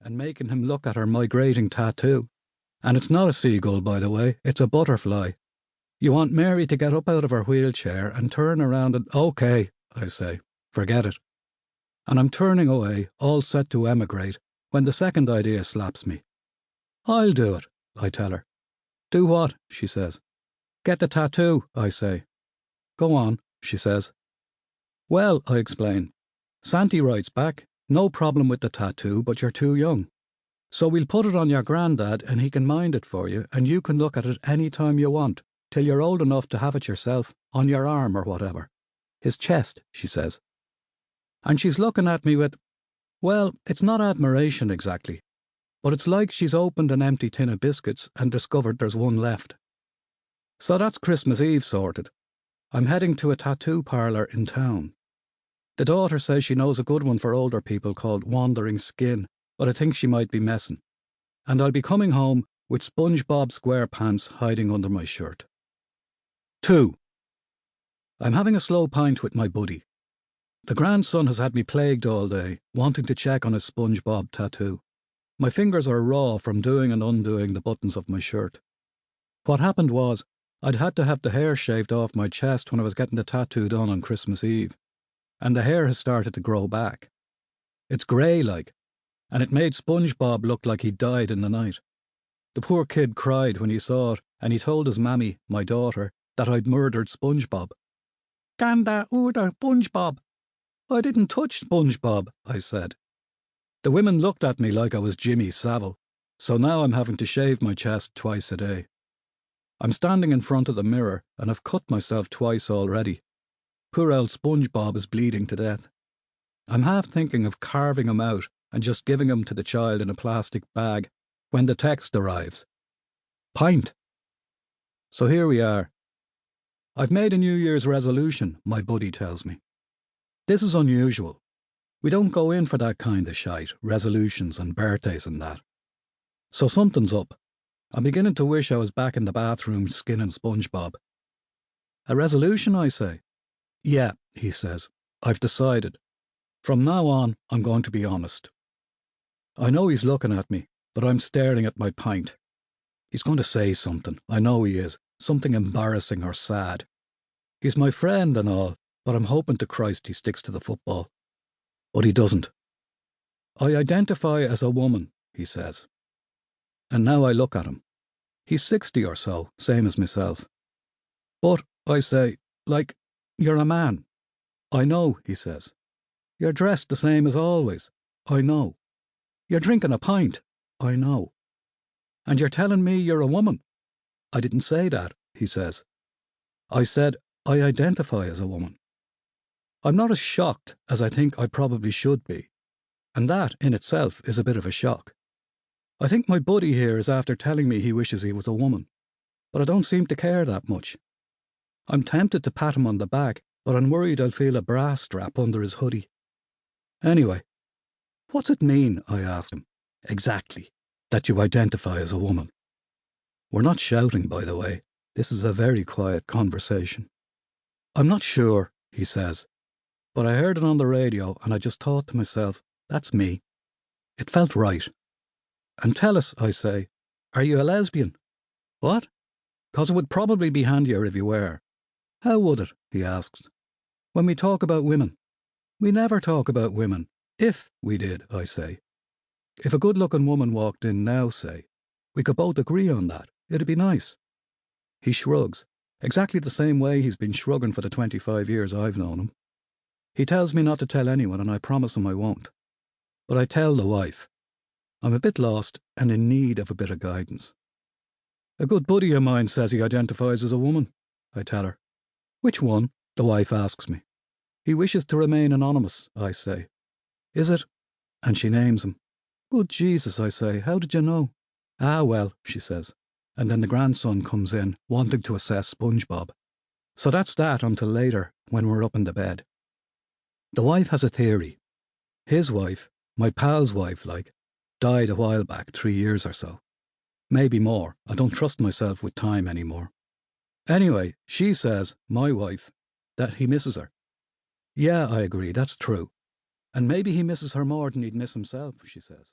and making him look at her migrating tattoo. And it's not a seagull, by the way, it's a butterfly. You want Mary to get up out of her wheelchair and turn around and, OK, I say, forget it. And I'm turning away, all set to emigrate, when the second idea slaps me. I'll do it, I tell her. Do what? She says. Get the tattoo, I say. Go on, she says. Well, I explain, Santi writes back, no problem with the tattoo, but you're too young. So we'll put it on your granddad and he can mind it for you and you can look at it any time you want, till you're old enough to have it yourself, on your arm or whatever. His chest, she says. And she's looking at me with, well, it's not admiration exactly, but it's like she's opened an empty tin of biscuits and discovered there's one left. So that's Christmas Eve sorted. I'm heading to a tattoo parlour in town. The daughter says she knows a good one for older people called Wandering Skin, but I think she might be messing. And I'll be coming home with SpongeBob SquarePants hiding under my shirt. 2. I'm having a slow pint with my buddy. The grandson has had me plagued all day, wanting to check on his SpongeBob tattoo. My fingers are raw from doing and undoing the buttons of my shirt. What happened was, I'd had to have the hair shaved off my chest when I was getting the tattoo done on Christmas Eve, and the hair has started to grow back. It's grey-like, and it made SpongeBob look like he'd died in the night. The poor kid cried when he saw it, and he told his mammy, my daughter, that I'd murdered SpongeBob. Ganda order SpongeBob. I didn't touch SpongeBob, I said. The women looked at me like I was Jimmy Savile, so now I'm having to shave my chest twice a day. I'm standing in front of the mirror and I've cut myself twice already. Poor old SpongeBob is bleeding to death. I'm half thinking of carving him out and just giving him to the child in a plastic bag when the text arrives. Pint. So here we are. I've made a New Year's resolution, my buddy tells me. This is unusual. We don't go in for that kind of shite, resolutions and birthdays and that. So something's up. I'm beginning to wish I was back in the bathroom skinning SpongeBob. A resolution, I say? Yeah, he says. I've decided. From now on, I'm going to be honest. I know he's looking at me, but I'm staring at my pint. He's going to say something, I know he is, something embarrassing or sad. He's my friend and all, but I'm hoping to Christ he sticks to the football. But he doesn't. I identify as a woman, he says. And now I look at him. He's 60 or so, same as myself. But, I say, like, you're a man. I know, he says. You're dressed the same as always. I know. You're drinking a pint. I know. And you're telling me you're a woman. I didn't say that, he says. I said, I identify as a woman. I'm not as shocked as I think I probably should be. And that, in itself, is a bit of a shock. I think my buddy here is after telling me he wishes he was a woman, but I don't seem to care that much. I'm tempted to pat him on the back, but I'm worried I'll feel a brass strap under his hoodie. Anyway, what's it mean, I asked him, exactly, that you identify as a woman? We're not shouting, by the way. This is a very quiet conversation. I'm not sure, he says, but I heard it on the radio and I just thought to myself, that's me. It felt right. And tell us, I say, are you a lesbian? What? 'Cause it would probably be handier if you were. How would it, he asks. When we talk about women. We never talk about women. If we did, I say. If a good-looking woman walked in now, say, we could both agree on that. It'd be nice. He shrugs, exactly the same way he's been shrugging for the 25 years I've known him. He tells me not to tell anyone and I promise him I won't. But I tell the wife. I'm a bit lost and in need of a bit of guidance. A good buddy of mine says he identifies as a woman, I tell her. Which one? The wife asks me. He wishes to remain anonymous, I say. Is it? And she names him. Good Jesus, I say, how did you know? Ah, well, she says. And then the grandson comes in, wanting to assess SpongeBob. So that's that until later, when we're up in the bed. The wife has a theory. His wife, my pal's wife, died a while back, 3 years or so. Maybe more. I don't trust myself with time anymore. Anyway, she says, my wife, that he misses her. Yeah, I agree, that's true. And maybe he misses her more than he'd miss himself, she says.